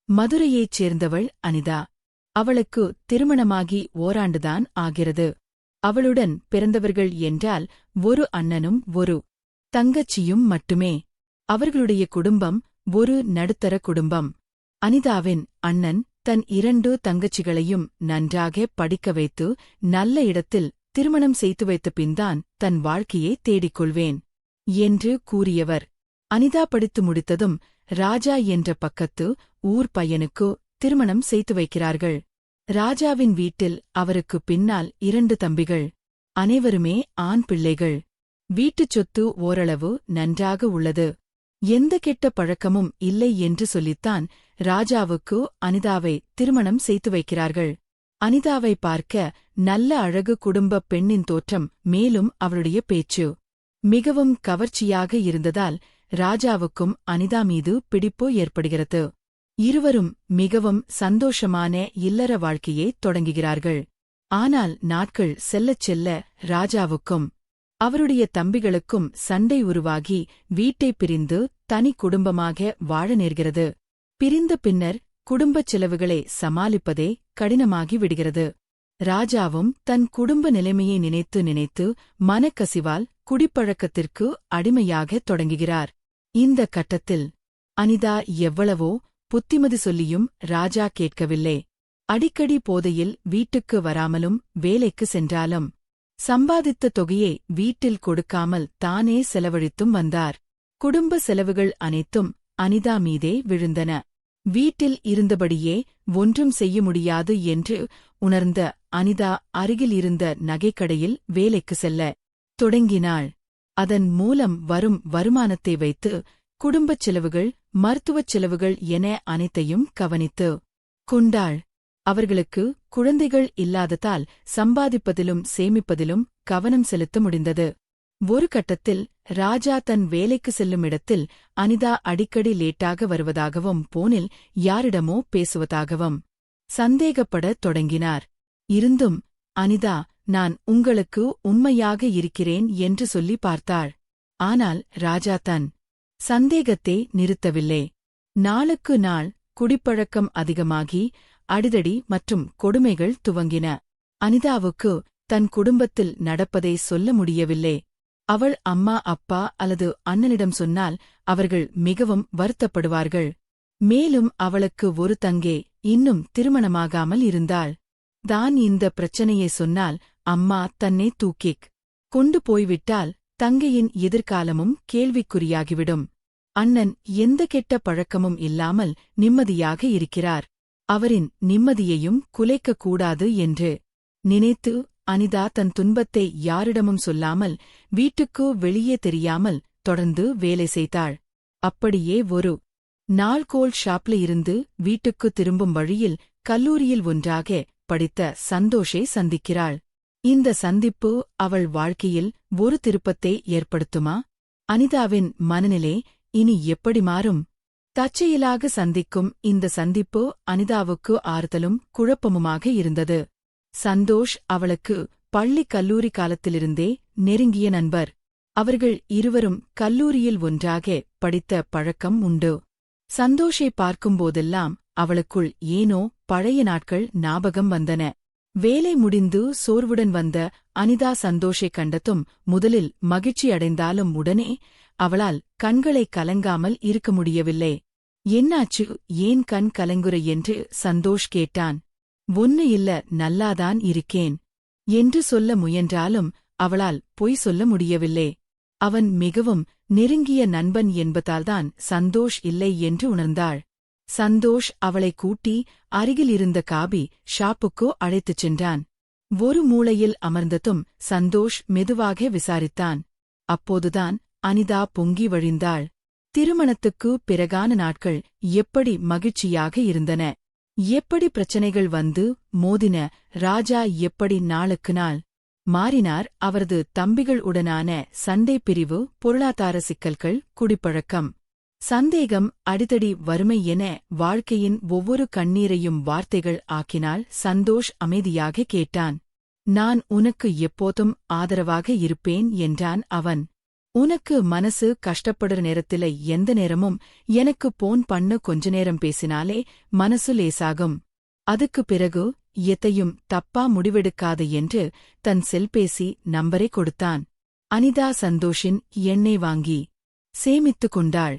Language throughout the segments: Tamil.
மதுரையைச் சேர்ந்தவள் அனிதா. அவளுக்கு திருமணமாகி ஓராண்டுதான் ஆகிறது. அவளுடன் பிறந்தவர்கள் என்றால் ஒரு அண்ணனும் ஒரு தங்கச்சியும் மட்டுமே. அவர்களுடைய குடும்பம் ஒரு நடுத்தர குடும்பம். அனிதாவின் அண்ணன் தன் 2 தங்கச்சிகளையும் நன்றாக படிக்க வைத்து நல்ல இடத்தில் திருமணம் செய்து வைத்த பின்தான் தன் வாழ்க்கையை தேடிக்கொள்வேன் என்று கூறியவர். அனிதா படித்து முடித்ததும் ராஜா என்ற பக்கத்து ஊர் பையனுக்கு திருமணம் செய்து வைக்கிறார்கள். ராஜாவின் வீட்டில் அவருக்கு பின்னால் 2 தம்பிகள். அனைவருமே ஆண் பிள்ளைகள். வீட்டுச் சொத்து ஓரளவு நன்றாக உள்ளது. எந்த கெட்ட பழக்கமும் இல்லை என்று சொல்லித்தான் ராஜாவுக்கு அனிதாவை திருமணம் செய்து வைக்கிறார்கள். அனிதாவை பார்க்க நல்ல அழகு குடும்பப் பெண்ணின் தோற்றம், மேலும் அவளுடைய பேச்சு மிகவும் கவர்ச்சியாக இருந்ததால் ராஜாவுக்கும் அனிதா மீது பிடிப்பு ஏற்படுகிறது. இருவரும் மிகவும் சந்தோஷமான இல்லற வாழ்க்கையை தொடங்குகிறார்கள். ஆனால் நாட்கள் செல்லச் செல்ல ராஜாவுக்கும் அவருடைய தம்பிகளுக்கும் சண்டை உருவாகி வீட்டை பிரிந்து தனி குடும்பமாக வாழ நேர்கிறது. பிரிந்த பின்னர் குடும்பச் செலவுகளை சமாளிப்பதே கடினமாகி விடுகிறது. ராஜாவும் தன் குடும்ப நிலைமையை நினைத்து நினைத்து மனக்கசிவால் குடிப்பழக்கத்திற்கு அடிமையாகத் தொடங்குகிறார். இந்த கட்டத்தில் அனிதா எவ்வளவோ புத்திமதி சொல்லியும் ராஜா கேட்கவில்லை. அடிக்கடி போதையில் வீட்டுக்கு வராமலும் வேலைக்கு சென்றாலும் சம்பாதித்த தொகையை வீட்டில் கொடுக்காமல் தானே செலவழித்தும் வந்தார். குடும்ப செலவுகள் அனைத்தும் அனிதா மீதே விழுந்தன. வீட்டில் இருந்தபடியே ஒன்றும் செய்ய முடியாது என்று உணர்ந்த அனிதா அருகில் இருந்த நகைக்கடையில் வேலைக்கு செல்ல தொடங்கினாள். அதன் மூலம் வரும் வருமானத்தை வைத்து குடும்பச் செலவுகள், மருத்துவச் செலவுகள் என அனைத்தையும் கவனித்து கொண்டாள். அவர்களுக்கு குழந்தைகள் இல்லாததால் சம்பாதிப்பதிலும் சேமிப்பதிலும் கவனம் செலுத்த முடிந்தது. ஒரு கட்டத்தில் ராஜா தன் வேலைக்கு செல்லும் இடத்தில் அனிதா அடிக்கடி லேட்டாக வருவதாகவும் போனில் யாரிடமோ பேசுவதாகவும் சந்தேகப்படத் தொடங்கினார். இருந்தும் அனிதா, நான் உங்களுக்கு உண்மையாக இருக்கிறேன் என்று சொல்லி பார்த்தாள். ஆனால் ராஜா தன் சந்தேகத்தை நிறுத்தவில்லை. நாளுக்கு நாள் குடிப்பழக்கம் அதிகமாகி அடிதடி மற்றும் கொடுமைகள் துவங்கின. அனிதாவுக்கு தன் குடும்பத்தில் நடப்பதை சொல்ல முடியவில்லை. அவள் அம்மா, அப்பா அல்லது அண்ணனிடம் சொன்னால் அவர்கள் மிகவும் வருத்தப்படுவார்கள். மேலும் அவளுக்கு ஒரு தங்கை இன்னும் திருமணமாகாமல் இருந்தாள். தான் இந்த பிரச்சனையை சொன்னால் அம்மா தன்னை தூக்கிக் கொண்டு போய்விட்டால் தங்கையின் எதிர்காலமும் கேள்விக்குறியாகிவிடும். அண்ணன் எந்த கெட்ட பழக்கமும் இல்லாமல் நிம்மதியாக இருக்கிறார். அவரின் நிம்மதியையும் குலைக்கக் கூடாது என்று நினைத்து அனிதா தன் துன்பத்தை யாரிடமும் சொல்லாமல் வீட்டுக்கு வெளியே தெரியாமல் தொடர்ந்து வேலை செய்தாள். அப்படியே ஒரு நாள் கோல்ட் ஷாப்ல இருந்து வீட்டுக்கு திரும்பும் வழியில் கல்லூரியில் ஒன்றாக படித்த சந்தோஷை சந்திக்கிறாள். இந்த சந்திப்பு அவள் வாழ்க்கையில் ஒரு திருப்பத்தை ஏற்படுத்துமா? அனிதாவின் மனநிலை இனி எப்படி மாறும்? தற்செயலாக சந்திக்கும் இந்த சந்திப்பு அனிதாவுக்கு ஆறுதலும் குழப்பமுமாக இருந்தது. சந்தோஷ் அவளுக்கு பள்ளி கல்லூரி காலத்திலிருந்தே நெருங்கிய நண்பர். அவர்கள் இருவரும் கல்லூரியில் ஒன்றாக படித்த பழக்கம் உண்டு. சந்தோஷை பார்க்கும்போதெல்லாம் அவளுக்குள் ஏனோ பழைய நாட்கள் ஞாபகம் வந்தன. வேலை முடிந்து சோர்வுடன் வந்த அனிதா சந்தோஷை கண்டதும் முதலில் மகிழ்ச்சி அடைந்தாலும் உடனே அவளால் கண்களை கலங்காமல் இருக்க முடியவில்லை. என்னாச்சு, ஏன் கண் கலங்குற என்று சந்தோஷ் கேட்டான். ஒன்னு இல்ல, நல்லாதான் இருக்கேன் என்று சொல்ல முயன்றாலும் அவளால் பொய் சொல்ல முடியவில்லை. அவன் மிகவும் நெருங்கிய நண்பன் என்பதால்தான் சந்தோஷ் இல்லை என்று உணர்ந்தாள். சந்தோஷ் அவளை கூட்டி அருகில் இருந்த காபி ஷாப்புக்கு அழைத்துச் சென்றான். ஒரு மூலையில் அமர்ந்ததும் சந்தோஷ் மெதுவாக விசாரித்தான். அப்போதுதான் அனிதா பொங்கி வழிந்தாள். திருமணத்துக்கு பிறகான நாட்கள் எப்படி மகிழ்ச்சியாக இருந்தன, எப்படி பிரச்சனைகள் வந்து மோதின. ராஜா எப்படி நாளுக்கு நாள் மாறினார். அவரது தம்பிகள் உடனான சண்டை, பிரிவு, பொருளாதார சிக்கல்கள், குடிப்பழக்கம், சந்தேகம், அடிதடி, வறுமை என வாழ்க்கையின் ஒவ்வொரு கண்ணீரையும் வார்த்தைகள் ஆக்கினாள். சந்தோஷ் அமைதியாக கேட்டான். நான் உனக்கு எப்போதும் ஆதரவாக இருப்பேன் என்றான் அவன். உனக்கு மனசு கஷ்டப்படுற நேரத்தில எந்த நேரமும் எனக்கு போன் பண்ணு, கொஞ்ச நேரம் பேசினாலே மனசு லேசாகும். அதுக்கு பிறகு எத்தையும் தப்பா முடிவெடுக்காது என்று தன் செல்பேசி நம்பரை கொடுத்தான். அனிதா சந்தோஷின் எண்ணெய் வாங்கி சேமித்துக் கொண்டாள்.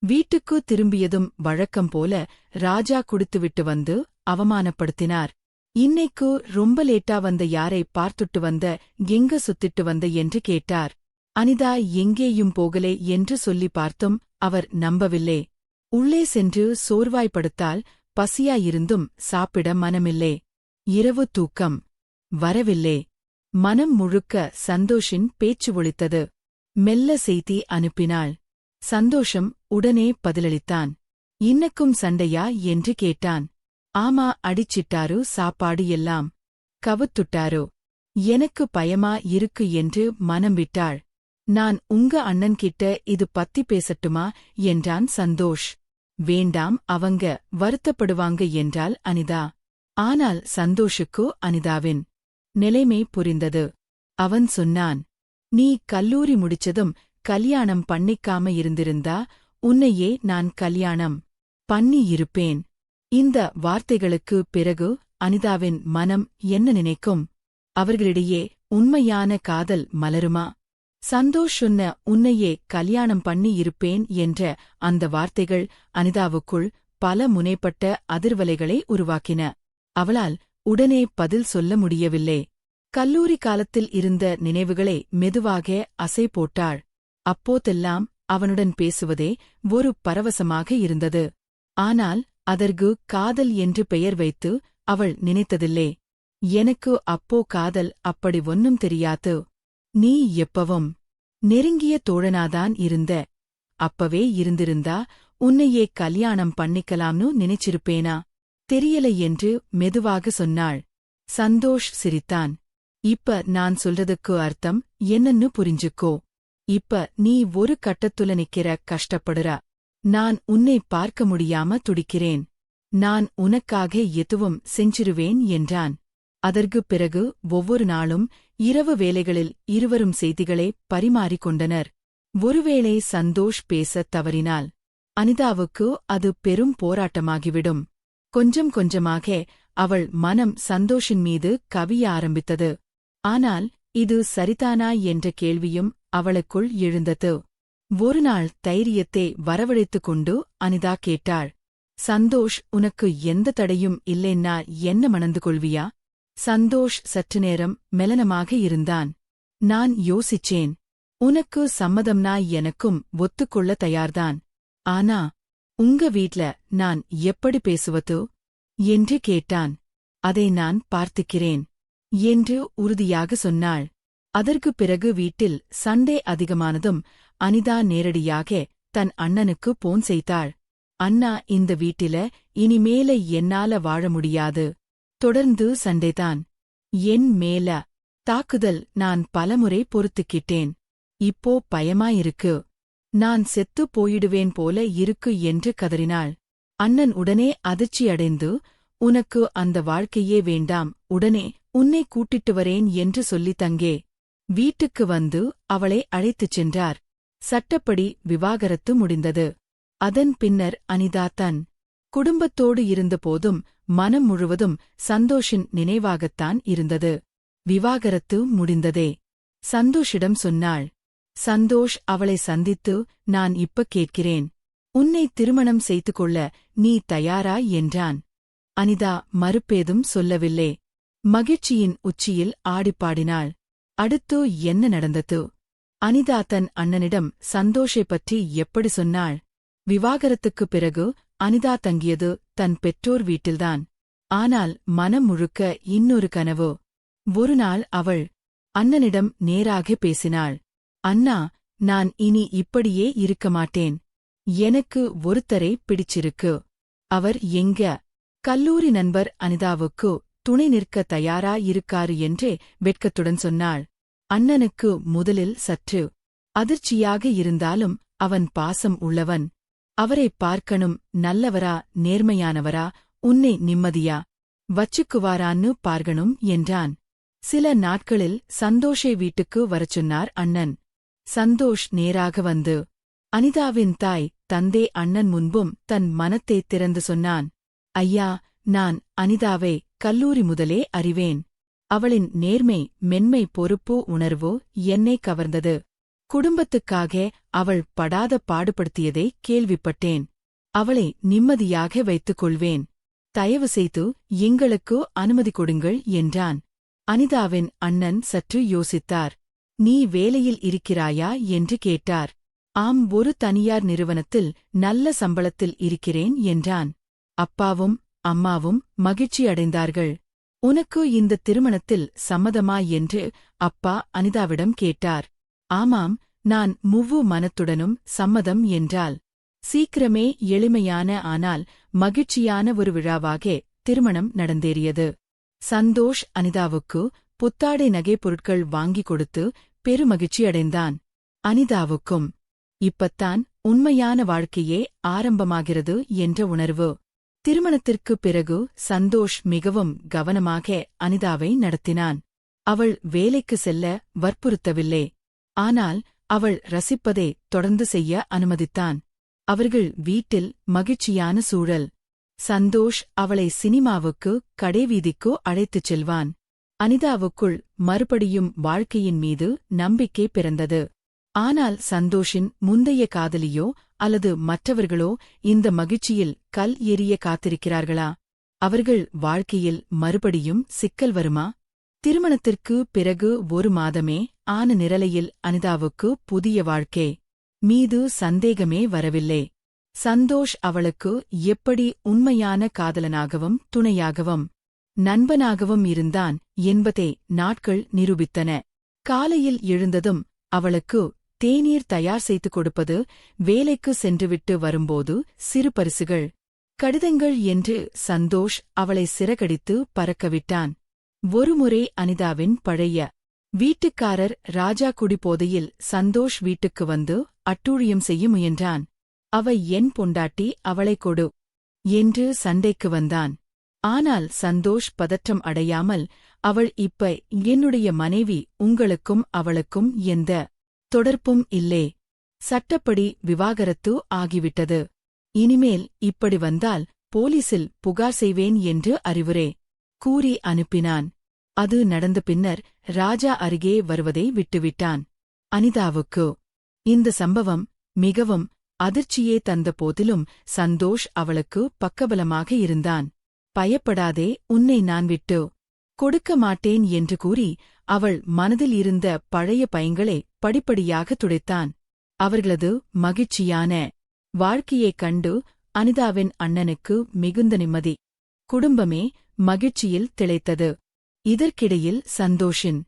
வீட்டுக்கு திரும்பியதும் வழக்கம் போல ராஜா குடித்துவிட்டு வந்து அவமானப்படுத்தினார். இன்னைக்கு ரொம்ப லேட்டா வந்த, யாரை பார்த்துட்டு வந்த, எங்க சுத்திட்டு வந்த என்று கேட்டார். அனிதா எங்கேயும் போகலே என்று சொல்லி பார்த்தும் அவர் நம்பவில்லை. உள்ளே சென்று சோர்வாய்ப்படுத்தால், பசியாயிருந்தும் சாப்பிட மனமில்லை. இரவு தூக்கம் வரவில்லை. மனம் முழுக்க சந்தோஷின் பேச்சு ஒலித்தது. மெல்ல செய்தி அனுப்பினாள். சந்தோஷம் உடனே பதிலளித்தான். இன்னக்கும் சண்டையா என்று கேட்டான். ஆமா, அடிச்சிட்டாரு, சாப்பாடு எல்லாம் கவுத்துட்டாரு. எனக்கு பயமா இருக்கு என்று மனம் விட்டாள். நான் உங்க அண்ணன்கிட்ட இது பத்தி பேசட்டுமா என்றான் சந்தோஷ். வேண்டாம், அவங்க வருத்தப்படுவாங்க என்றாள் அனிதா. ஆனால் சந்தோஷுக்கு அனிதாவின் நிலைமை புரிந்தது. அவன் சொன்னான், நீ கல்லூரி முடிச்சதும் கல்யாணம் பண்ணிக்காம இருந்திருந்தா உன்னையே நான் கல்யாணம் பண்ணி இருப்பேன். இந்த வார்த்தைகளுக்கு பிறகு அனிதாவின் மனம் என்ன நினைக்கும்? அவர்களிடையே உண்மையான காதல் மலருமா? சந்தோஷ் சொன்ன உன்னையே கல்யாணம் பண்ணி இருப்பேன் என்ற அந்த வார்த்தைகள் அனிதாவுக்குள் பல முனைப்பட்ட அதிர்வலைகளை உருவாக்கின. அவளால் உடனே பதில் சொல்ல முடியவில்லை. கல்லூரி காலத்தில் இருந்த நினைவுகளை மெதுவாக அசை போட்டாள். அப்போதெல்லாம் அவனுடன் பேசுவதே ஒரு பரவசமாக இருந்தது. ஆனால் அதற்கு காதல் என்று பெயர் வைத்து அவள் நினைத்ததில்லை. எனக்கு அப்போ காதல் அப்படி ஒன்னும் தெரியாது. நீ எப்பவும் நெருங்கிய தோழனாதான் இருந்த. அப்பவே இருந்திருந்தா உன்னையே கல்யாணம் பண்ணிக்கலாம்னு நினைச்சிருப்பேனா? தெரியல என்று மெதுவாக சொன்னாள். சந்தோஷ் சிரித்தான். இப்ப நான் சொல்றதுக்கு அர்த்தம் என்னன்னு புரிஞ்சுக்கோ. இப்ப நீ ஒரு கட்டத்துல நிக்கிற, கஷ்டப்படுற. நான் உன்னை பார்க்க முடியாம துடிக்கிறேன். நான் உனக்காக எதுவும் செஞ்சிருவேன் என்றான். அதற்குப் பிறகு ஒவ்வொரு நாளும் இரவு வேளைகளில் இருவரும் செய்திகளை பரிமாறிக் கொண்டனர். ஒருவேளை சந்தோஷ் பேசத் தவறினால் அனிதாவுக்கு அது பெரும் போராட்டமாகிவிடும். கொஞ்சம் கொஞ்சமாக அவள் மனம் சந்தோஷின் மீது கவிய ஆரம்பித்தது. ஆனால் இது சரிதானா என்ற கேள்வியும் அவளுக்குள் எழுந்தது. ஒருநாள் தைரியத்தை வரவழைத்துக் கொண்டு அனிதா கேட்டாள், சந்தோஷ், உனக்கு எந்த தடையும் இல்லைன்னா என்ன மணந்து கொள்வியா? சந்தோஷ் சற்று நேரம் மெலனமாக இருந்தான். நான் யோசிச்சேன். உனக்கு சம்மதம்னா எனக்கும் ஒத்துக்கொள்ள தயார்தான். ஆனா உங்க வீட்ல நான் எப்படி பேசுவது என்று கேட்டான். அதை நான் பார்த்துக்கிறேன் என்று உறுதியாக சொன்னாள். அதற்குப் பிறகு வீட்டில் சண்டை அதிகமானதும் அனிதா நேரடியாக தன் அண்ணனுக்கு போன் செய்தாள். அண்ணா, இந்த வீட்டில இனிமேல என்னால வாழ முடியாது. தொடர்ந்து சண்டைதான். என் மேல தாக்குதல் நான் பலமுறை பொறுத்துக்கிட்டேன். இப்போ பயமாயிருக்கு. நான் செத்துப் போயிடுவேன் போல இருக்கு என்று கதறினாள். அண்ணன் உடனே அதிர்ச்சியடைந்து, உனக்கு அந்த வாழ்க்கையே வேண்டாம், உடனே உன்னை கூட்டிட்டு வரேன் என்று சொல்லி தங்கே வீட்டுக்கு வந்து அவளை அழைத்துச் சென்றார். சட்டப்படி விவாகரத்து முடிந்தது. அதன் பின்னர் அனிதா தன் குடும்பத்தோடு இருந்தபோதும் மனம் முழுவதும் சந்தோஷின் நினைவாகத்தான் இருந்தது. விவாகரத்து முடிந்ததே. சந்தோஷிடம் சொன்னாள். சந்தோஷ் அவளை சந்தித்து, நான் இப்ப கேட்கிறேன், உன்னை திருமணம் செய்து கொள்ள நீ தயாரா என்றான். அனிதா மறுப்பேதும் சொல்லவில்லை. மகிழ்ச்சியின் உச்சியில் ஆடிப்பாடினாள். அடுத்து என்ன நடந்தது? அனிதா தன் அண்ணனிடம் சந்தோஷை பற்றி எப்படி சொன்னாள்? விவாகரத்துக்குப் பிறகு அனிதா தங்கியது தன் பெற்றோர் வீட்டில்தான். ஆனால் மனம் முழுக்க இன்னொரு கனவு. ஒருநாள் அவள் அண்ணனிடம் நேராக பேசினாள். அண்ணா, நான் இனி இப்படியே இருக்க மாட்டேன். எனக்கு ஒருத்தரை பிடிச்சிருக்கு. அவர் எங்க கல்லூரி நண்பர், அனிதாவுக்கு துணை நிற்க தயாரா இருக்காரு என்றே வெட்கத்துடன் சொன்னாள். அண்ணனுக்கு முதலில் சற்று அதிர்ச்சியாக இருந்தாலும் அவன் பாசம் உள்ளவன். அவரை பார்க்கணும். நல்லவரா, நேர்மையானவரா, உன்னை நிம்மதியா வச்சுக்குவாரான்னு பார்க்கணும் என்றான். சில நாட்களில் சந்தோஷை வீட்டுக்கு வரச் சொன்னார் அண்ணன். சந்தோஷ் நேராக வந்து அனிதாவின் தாய் தந்தை அண்ணன் முன்பும் தன் மனத்தை திறந்து சொன்னான். ஐயா, நான் அனிதாவை கல்லூரி முதலே அறிவேன். அவளின் நேர்மை, மென்மை, பொறுப்பு உணர்வு என்னை கவர்ந்தது. குடும்பத்துக்காக அவள் படாத பாடுபடுத்தியதை கேள்விப்பட்டேன். அவளை நிம்மதியாக வைத்துக் கொள்வேன். தயவு செய்து எங்களுக்கு அனுமதி கொடுங்கள் என்றான். அனிதாவின் அண்ணன் சற்று யோசித்தார். நீ வேலையில் இருக்கிறாயா என்று கேட்டார். ஆம், ஒரு தனியார் நிறுவனத்தில் நல்ல சம்பளத்தில் இருக்கிறேன் என்றான். அப்பாவும் அம்மாவும் மகிழ்ச்சி அடைந்தார்கள். உனக்கு இந்த திருமணத்தில் சம்மதமா என்று அப்பா அனிதாவிடம் கேட்டார். ஆமாம், நான் முழு மனத்துடனும் சம்மதம் என்றாள். சீக்கிரமே எளிமையான ஆனால் மகிழ்ச்சியான ஒரு விழாவாக திருமணம் நடந்தேறியது. சந்தோஷ் அனிதாவுக்கு புத்தாடை நகைப் பொருட்கள் வாங்கிக் கொடுத்து பெருமகிழ்ச்சி அடைந்தான். அனிதாவுக்கும் இப்பத்தான் உண்மையான வாழ்க்கையே ஆரம்பமாகிறது என்ற உணர்வு. திருமணத்திற்குப் பிறகு சந்தோஷ் மிகவும் கவனமாக அனிதாவை நடத்தினான். அவள் வேலைக்கு செல்ல வற்புறுத்தவில்லை. ஆனால் அவள் ரசிப்பதை தொடர்ந்து செய்ய அனுமதித்தான். அவர்கள் வீட்டில் மகிழ்ச்சியான சூழல். சந்தோஷ் அவளை சினிமாவுக்கு, கடைவீதிக்கு அழைத்துச் செல்வான். அனிதாவுக்குள் மறுபடியும் வாழ்க்கையின் மீது நம்பிக்கை பிறந்தது. ஆனால் சந்தோஷின் முந்தைய காதலியோ அல்லது மற்றவர்களோ இந்த மகிழ்ச்சியில் கல் எறிய காத்திருக்கிறார்களா? அவர்கள் வாழ்க்கையில் மறுபடியும் சிக்கல் வருமா? திருமணத்திற்கு பிறகு ஒரு மாதமே ஆன நிரலையில் அனிதாவுக்கு புதிய வாழ்க்கை மீது சந்தேகமே வரவில்லை. சந்தோஷ் அவளுக்கு எப்படி உண்மையான காதலனாகவும் துணையாகவும் நண்பனாகவும் இருந்தான் என்பதை நாட்கள் நிரூபித்தன. காலையில் எழுந்ததும் அவளுக்கு தேநீர் தயார் செய்து கொடுப்பது, வேலைக்கு சென்றுவிட்டு வரும்போது சிறு பரிசுகள், கடிதங்கள் என்று சந்தோஷ் அவளை சிறகடித்து பறக்கவிட்டான். ஒருமுறை அனிதாவின் பழைய வீட்டுக்காரர் ராஜா குடிபோதையில் சந்தோஷ் வீட்டுக்கு வந்து அட்டூழியம் செய்ய முயன்றான். அவ என் பொண்டாட்டி, அவளை கொடு என்று சண்டைக்கு வந்தான். ஆனால் சந்தோஷ் பதற்றம் அடையாமல், அவள் இப்ப என்னுடைய மனைவி, உங்களுக்கும் அவளுக்கும் எந்த தொடர்பும் இல்லே. சட்டப்படி விவாகரத்து ஆகிவிட்டது. இனிமேல் இப்படி வந்தால் போலீசில் புகார் செய்வேன் என்று அறிவுரை கூறி அனுப்பினான். அது நடந்த பின்னர் ராஜா அருகே வருவதை விட்டுவிட்டான். அனிதாவுக்கு இந்த சம்பவம் மிகவும் அதிர்ச்சியே தந்த போதிலும் சந்தோஷ் அவளுக்கு பக்கபலமாக இருந்தான். பயப்படாதே, உன்னை நான் விட்டு கொடுக்க மாட்டேன் என்று கூறி அவள் மனதில் இருந்த பழைய பயங்களை படிப்படியாக துடைத்தான். அவர்களது மகிழ்ச்சியான வாழ்க்கையைக் கண்டு அனிதாவின் அண்ணனுக்கு மிகுந்த நிம்மதி. குடும்பமே மகிழ்ச்சியில் திளைத்தது. இதற்கிடையில் சந்தோஷின்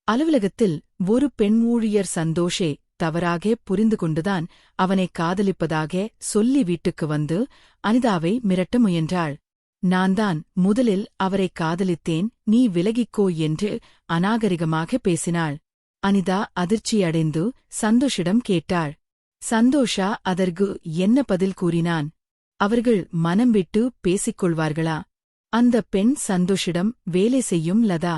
அலுவலகத்தில் ஒரு பெண் ஊழியர் சந்தோஷை தவறாக புரிந்து கொண்டுதான் அவனை காதலிப்பதாக சொல்லி வீட்டுக்கு வந்து அனிதாவை மிரட்ட முயன்றாள். நான்தான் முதலில் அவரை காதலித்தேன், நீ விலகிக்கோ என்று அநாகரிகமாக பேசினாள். அனிதா அதிர்ச்சியடைந்து சந்தோஷிடம் கேட்டாள். சந்தோஷா அதற்கு என்ன பதில் கூறினான்? அவர்கள் மனம் விட்டு பேசிக்கொள்வார்களா? அந்த பெண் சந்தோஷிடம் வேலை செய்யும் லதா.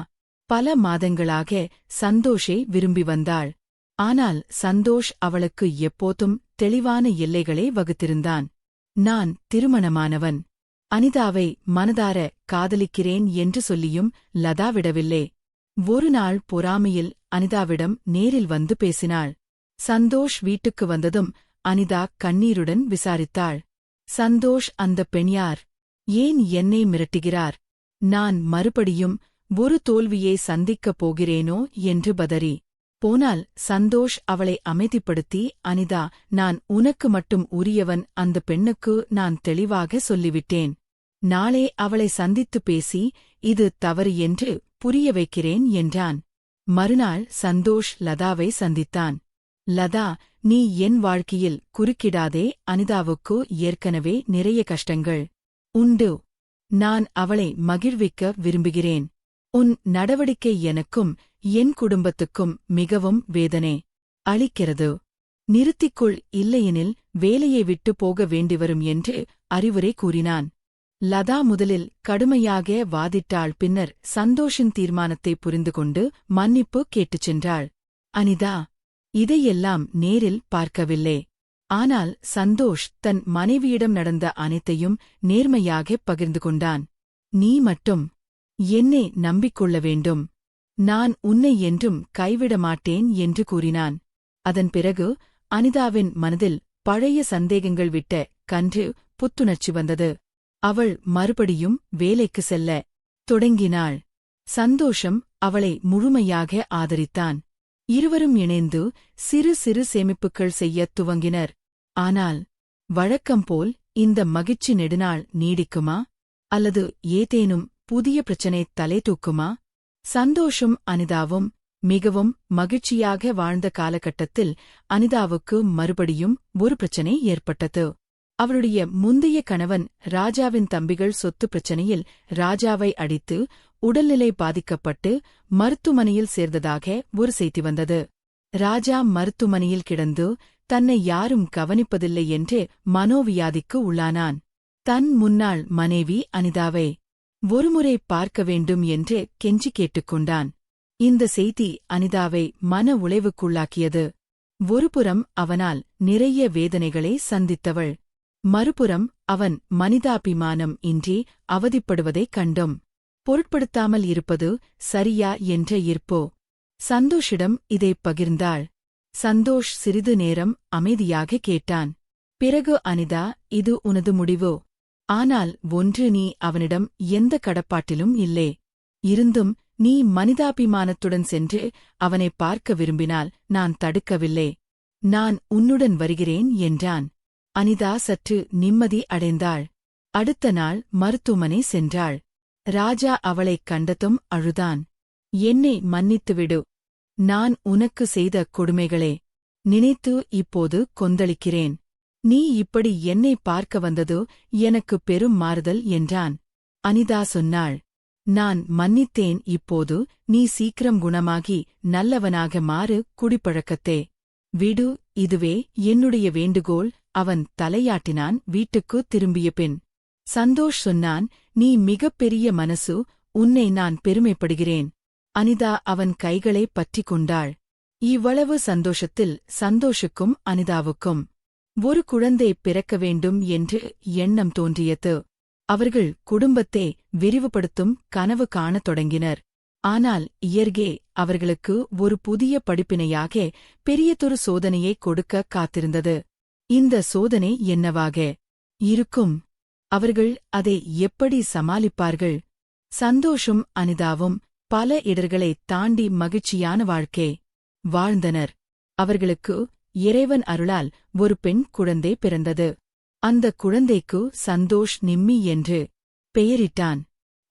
பல மாதங்களாக சந்தோஷை விரும்பி வந்தாள். ஆனால் சந்தோஷ் அவளுக்கு எப்போதும் தெளிவான எல்லைகளை வகுத்திருந்தான். நான் திருமணமானவன், அனிதாவை மனதார காதலிக்கிறேன் என்று சொல்லியும் லதா விடவில்லை. ஒரு நாள் பொறாமையில் அனிதாவிடம் நேரில் வந்து பேசினாள். சந்தோஷ் வீட்டுக்கு வந்ததும் அனிதா கண்ணீருடன் விசாரித்தாள். சந்தோஷ், அந்த பெண் யார்? ஏன் என்னை மிரட்டுகிறார்? நான் மறுபடியும் ஒரு தோல்வியை சந்திக்கப் போகிறேனோ என்று பதறி போனால் சந்தோஷ் அவளை அமைதிப்படுத்தி, அனிதா, நான் உனக்கு மட்டும் உரியவன், அந்த பெண்ணுக்கு நான் தெளிவாக சொல்லிவிட்டேன். நாளே அவளை சந்தித்து பேசி இது தவறு என்று புரிய வைக்கிறேன் என்றான். மறுநாள் சந்தோஷ் லதாவை சந்தித்தான். லதா, நீ என் வாழ்க்கையில் குறுக்கிடாதே, அனிதாவுக்கு ஏற்கனவே நிறைய கஷ்டங்கள் உண்டு. நான் அவளை மகிழ்விக்க விரும்புகிறேன். உன் நடவடிக்கை எனக்கும் என் குடும்பத்துக்கும் மிகவும் வேதனை அளிக்கிறது. நிறுத்திக்கொள், இல்லையெனில் வேலையை விட்டு போக வேண்டிவரும் என்று அறிவுரை கூறினான். லதா முதலில் கடுமையாக வாதிட்டாள். பின்னர் சந்தோஷின் தீர்மானத்தை புரிந்து கொண்டு மன்னிப்பு கேட்டுச் சென்றாள். அனிதா, இதையெல்லாம் நேரில் பார்க்கவில்லை. ஆனால் சந்தோஷ் தன் மனைவியிடம் நடந்த அனைத்தையும் நேர்மையாகப் பகிர்ந்து கொண்டான். நீ மட்டும் என்னை நம்பிக்கொள்ள வேண்டும். நான் உன்னை என்றும் கைவிட மாட்டேன் என்று கூறினான். அதன் பிறகு அனிதாவின் மனதில் பழைய சந்தேகங்கள் விட்ட கன்று புத்துணர்ச்சி வந்தது. அவள் மறுபடியும் வேலைக்கு செல்ல தொடங்கினாள். சந்தோஷம் அவளை முழுமையாக ஆதரித்தான். இருவரும் இணைந்து சிறு சிறு சேமிப்புகள் செய்யத் துவங்கினர். ஆனால் வழக்கம்போல் இந்த மகிழ்ச்சி நெடுநாள் நீடிக்குமா, அல்லது ஏதேனும் புதிய பிரச்சனை தலை தூக்குமா? சந்தோஷும் அனிதாவும் மிகவும் மகிழ்ச்சியாக வாழ்ந்த காலகட்டத்தில் அனிதாவுக்கு மறுபடியும் ஒரு பிரச்சனை ஏற்பட்டது. அவளுடைய முந்தைய கணவன் ராஜாவின் தம்பிகள் சொத்து பிரச்சனையில் ராஜாவை அடித்து உடல்நிலை பாதிக்கப்பட்டு மருத்துவமனையில் சேர்ந்ததாக ஒரு செய்தி வந்தது. ராஜா மருத்துவமனையில் கிடந்து தன்னை யாரும் கவனிப்பதில்லை என்று மனோவியாதிக்கு உள்ளானான். தன் முன்னாள் மனைவி அனிதாவை ஒருமுறை பார்க்க வேண்டும் என்று கெஞ்சி கேட்டுக்கொண்டான். இந்த செய்தி அனிதாவை மன உளைவுக்குள்ளாக்கியது. ஒருபுறம் அவனால் நிறைய வேதனைகளை சந்தித்தவள், மறுபுறம் அவன் மனிதாபிமானம் இன்றி அவதிப்படுவதைக் கண்டும் பொருட்படுத்தாமல் இருப்பது சரியா என்ற ஈர்ப்போ. சந்தோஷிடம் இதைப் பகிர்ந்தாள். சந்தோஷ் சிறிது நேரம் அமைதியாக கேட்டான். பிறகு அனிதா, இது உனது முடிவோ? ஆனால் ஒன்று, நீ அவனிடம் எந்த கடப்பாட்டிலும் இல்லை. இருந்தும் நீ மனிதாபிமானத்துடன் சென்று அவனை பார்க்க விரும்பினால் நான் தடுக்கவில்லை. நான் உன்னுடன் வருகிறேன் என்றான். அனிதா சற்று நிம்மதி அடைந்தாள். அடுத்த நாள் மருத்துவமனை சென்றாள். ராஜா அவளைக் கண்டதும் அழுதான். என்னை மன்னித்துவிடு. நான் உனக்கு செய்த கொடுமைகளே நினைத்து இப்போது கொந்தளிக்கிறேன். நீ இப்படி என்னை பார்க்க வந்தது எனக்கு பெரும் மாறுதல் என்றான். அனிதா சொன்னாள், நான் மன்னித்தேன். இப்போது நீ சீக்கிரம் குணமாகி நல்லவனாக மாறு. குடிப்பழக்கத்தே விடு, இதுவே என்னுடைய வேண்டுகோள். அவன் தலையாட்டினான். வீட்டுக்கு திரும்பிய பின் சந்தோஷ் சொன்னான், நீ மிகப்பெரிய மனசு, உன்னை நான் பெருமைப்படுகிறேன். அனிதா அவன் கைகளை பற்றிக் கொண்டாள். இவ்வளவு சந்தோஷத்தில் சந்தோஷுக்கும் அனிதாவுக்கும் ஒரு குழந்தை பிறக்க வேண்டும் என்று எண்ணம் தோன்றியது. அவர்கள் குடும்பத்தை விரிவுபடுத்தும் கனவு காணத் தொடங்கினர். ஆனால் இயற்கை அவர்களுக்கு ஒரு புதிய படிப்பினையாக பெரியதொரு சோதனையை கொடுக்க காத்திருந்தது. இந்த சோதனை என்னவாக இருக்கும்? அவர்கள் அதை எப்படி சமாளிப்பார்கள்? சந்தோஷும் அனிதாவும் பல இடர்களைத் தாண்டி மகிழ்ச்சியான வாழ்க்கை வாழ்ந்தனர். அவர்களுக்கு இறைவன் அருளால் ஒரு பெண் குழந்தை பிறந்தது. அந்த குழந்தைக்கு சந்தோஷ் நிம்மி என்று பெயரிட்டான்.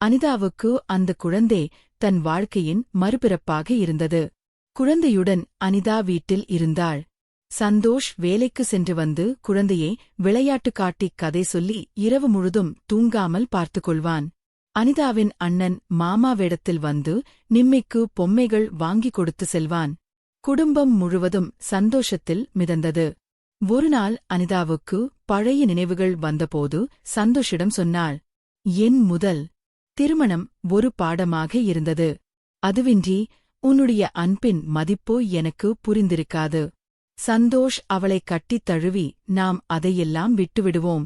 அனிதாவுக்கு அந்த குழந்தை தன் வாழ்க்கையின் மறுபிறப்பாக இருந்தது. குழந்தையுடன் அனிதா வீட்டில் இருந்தாள். சந்தோஷ் வேலைக்கு சென்று வந்து குழந்தையை விளையாட்டு காட்டிக் கதை சொல்லி இரவு முழுதும் தூங்காமல் பார்த்துக்கொள்வான். அனிதாவின் அண்ணன் மாமா வேடத்தில் வந்து நிம்மிக்கு பொம்மைகள் வாங்கிக் கொடுத்து செல்வான். குடும்பம் முழுவதும் சந்தோஷத்தில் மிதந்தது. ஒருநாள் அனிதாவுக்கு பழைய நினைவுகள் வந்தபோது சந்தோஷிடம் சொன்னாள், என் முதல் திருமணம் ஒரு பாடமாக இருந்தது. அதுவின்றி உன்னுடைய அன்பின் மதிப்பு எனக்கு புரிந்திருக்காது. சந்தோஷ் அவளைக் கட்டித் தழுவி, நாம் அதையெல்லாம் விட்டுவிடுவோம்.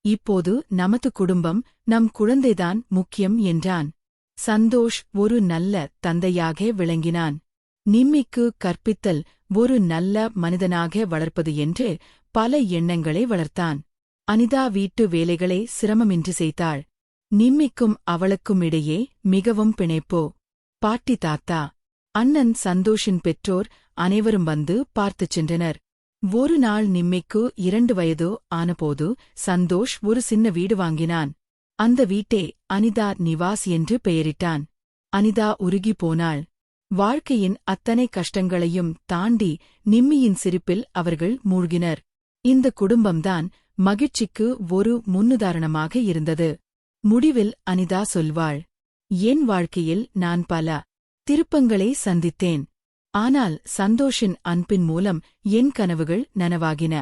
இப்போது நமது குடும்பம், நம் குழந்தைதான் முக்கியம் என்றான். சந்தோஷ் ஒரு நல்ல தந்தையாக விளங்கினான். நிம்மிக்கு கற்பித்தல், ஒரு நல்ல மனிதனாக வளர்ப்பது என்று பல எண்ணங்களை வளர்த்தான். அனிதா வீட்டு வேலைகளை சிரமமின்றி செய்தாள். நிம்மிக்கும் அவளுக்கும் இடையே மிகவும் பிணைப்பு. பாட்டி, தாத்தா, அண்ணன் சந்தோஷின் பெற்றோர் அனைவரும் வந்து பார்த்துச் சென்றனர். ஒரு நாள் நிம்மிக்கு 2 வயது ஆனபோது சந்தோஷ் ஒரு சின்ன வீடு வாங்கினான். அந்த வீட்டை அனிதா நிவாஸ் என்று பெயரிட்டான். அனிதா உருகிப் போனாள். வாழ்க்கையின் அத்தனை கஷ்டங்களையும் தாண்டி நிம்மியின் சிரிப்பில் அவர்கள் மூழ்கினர். இந்த குடும்பம்தான் மகிழ்ச்சிக்கு ஒரு முன்னுதாரணமாக இருந்தது. முடிவில் அனிதா சொல்வாள், என் வாழ்க்கையில் நான் பல திருப்பங்களை சந்தித்தேன். ஆனால் சந்தோஷின் அன்பின் மூலம் என் கனவுகள் நனவாகின.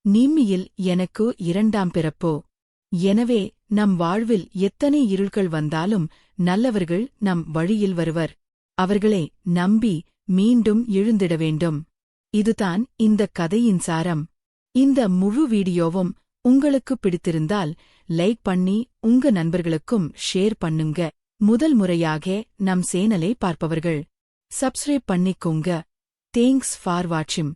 நிம்மியில் எனக்கு 2ஆம் பிறப்போ. எனவே நம் வாழ்வில் எத்தனை இருள்கள் வந்தாலும் நல்லவர்கள் நம் வழியில் வருவர். அவர்களை நம்பி மீண்டும் எழுந்திட வேண்டும். இதுதான் இந்த கதையின் சாரம். இந்த முழு வீடியோவும் உங்களுக்கு பிடித்திருந்தால் லைக் பண்ணி உங்க நண்பர்களுக்கும் ஷேர் பண்ணுங்க. முதல் முறையாக நம் சேனலை பார்ப்பவர்கள் சப்ஸ்கிரைப் பண்ணிக்கோங்க. தேங்க்ஸ் ஃபார் வாட்சிங்.